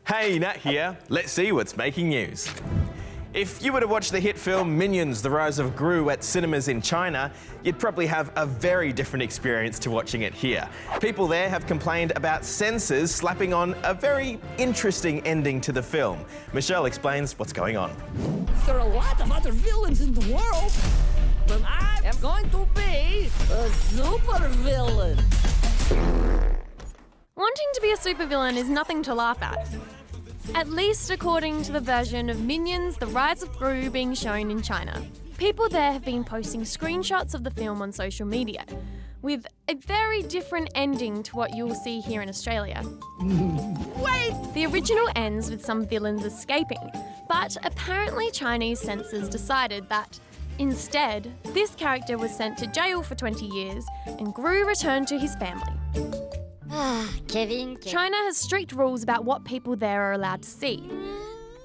Hey, Nat here. Let's see what's making news. If you were to watch the hit film Minions: The Rise of Gru at cinemas in China, you'd probably have a very different experience to watching it here. People there have complained about censors slapping on a very interesting ending to the film. Michelle explains what's going on. There are a lot of other villains in the world, but I am going to be a super villain. Wanting to be a supervillain is nothing to laugh at least according to the version of Minions: The Rise of Gru being shown in China. People there have been posting screenshots of the film on social media, with a very different ending to what you'll see here in Australia. Wait! The original ends with some villains escaping, but apparently Chinese censors decided that instead, this character was sent to jail for 20 years and Gru returned to his family. Kevin. China has strict rules about what people there are allowed to see,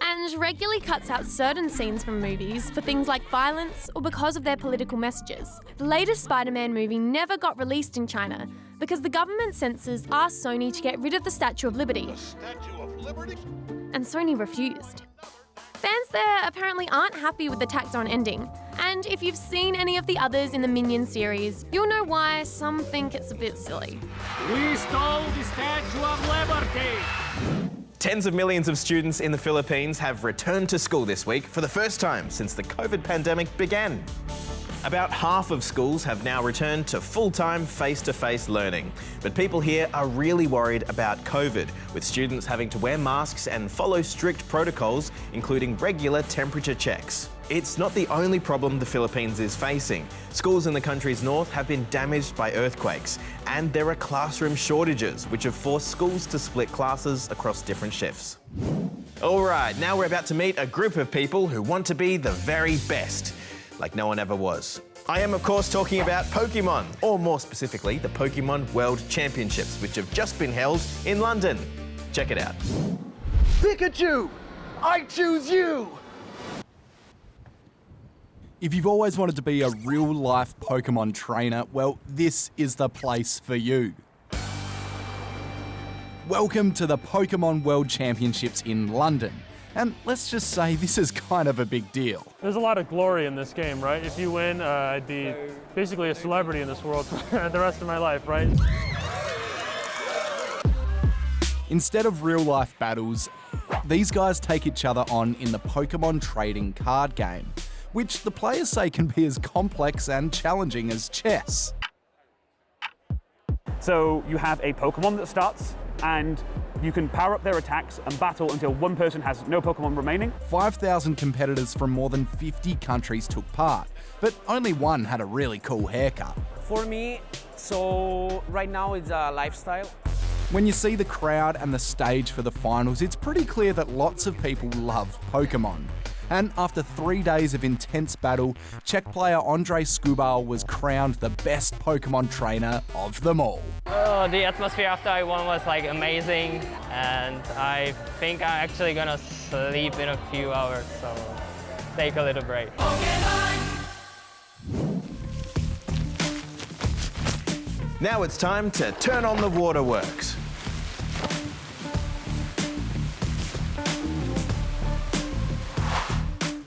and regularly cuts out certain scenes from movies for things like violence or because of their political messages. The latest Spider-Man movie never got released in China because the government censors asked Sony to get rid of the Statue of Liberty. And Sony refused. Fans there apparently aren't happy with the tacked-on ending, and if you've seen any of the others in the Minions series, you'll know why some think it's a bit silly. We stole the Statue of Liberty! Tens of millions of students in the Philippines have returned to school this week for the first time since the COVID pandemic began. About half of schools have now returned to full-time face-to-face learning. But people here are really worried about COVID, with students having to wear masks and follow strict protocols, including regular temperature checks. It's not the only problem the Philippines is facing. Schools in the country's north have been damaged by earthquakes, and there are classroom shortages, which have forced schools to split classes across different shifts. All right, now we're about to meet a group of people who want to be the very best, like no one ever was. I am, of course, talking about Pokémon, or more specifically, the Pokémon World Championships, which have just been held in London. Check it out. Pikachu! I choose you! If you've always wanted to be a real-life Pokémon trainer, well, this is the place for you. Welcome to the Pokémon World Championships in London. And let's just say this is kind of a big deal. There's a lot of glory in this game, right? If you win, I'd be basically a celebrity in this world for the rest of my life, right? Instead of real-life battles, these guys take each other on in the Pokémon Trading Card Game, which the players say can be as complex and challenging as chess. So you have a Pokémon that starts, and you can power up their attacks and battle until one person has no Pokémon remaining. 5,000 competitors from more than 50 countries took part, but only one had a really cool haircut. For me, so right now it's a lifestyle. When you see the crowd and the stage for the finals, it's pretty clear that lots of people love Pokémon. And after 3 days of intense battle, Czech player Ondrej Skubal was crowned the best Pokémon trainer of them all. Oh, the atmosphere after I won was like amazing, and I think I'm actually gonna sleep in a few hours, so take a little break. Now it's time to turn on the waterworks.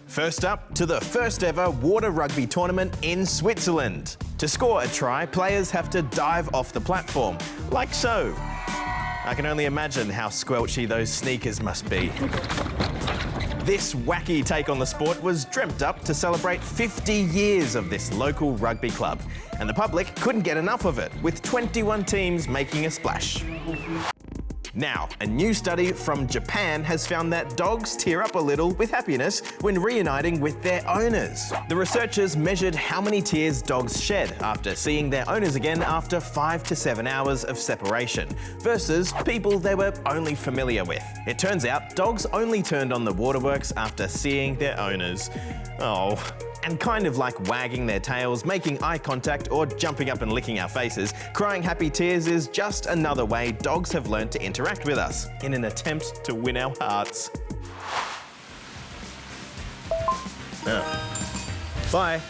First up, to the first ever water rugby tournament in Switzerland. To score a try, players have to dive off the platform, like so. I can only imagine how squelchy those sneakers must be. This wacky take on the sport was dreamt up to celebrate 50 years of this local rugby club, and the public couldn't get enough of it, with 21 teams making a splash. Now, a new study from Japan has found that dogs tear up a little with happiness when reuniting with their owners. The researchers measured how many tears dogs shed after seeing their owners again after 5 to 7 hours of separation, versus people they were only familiar with. It turns out dogs only turned on the waterworks after seeing their owners. Oh. And kind of like wagging their tails, making eye contact, or jumping up and licking our faces, crying happy tears is just another way dogs have learned to interact with us in an attempt to win our hearts. Bye.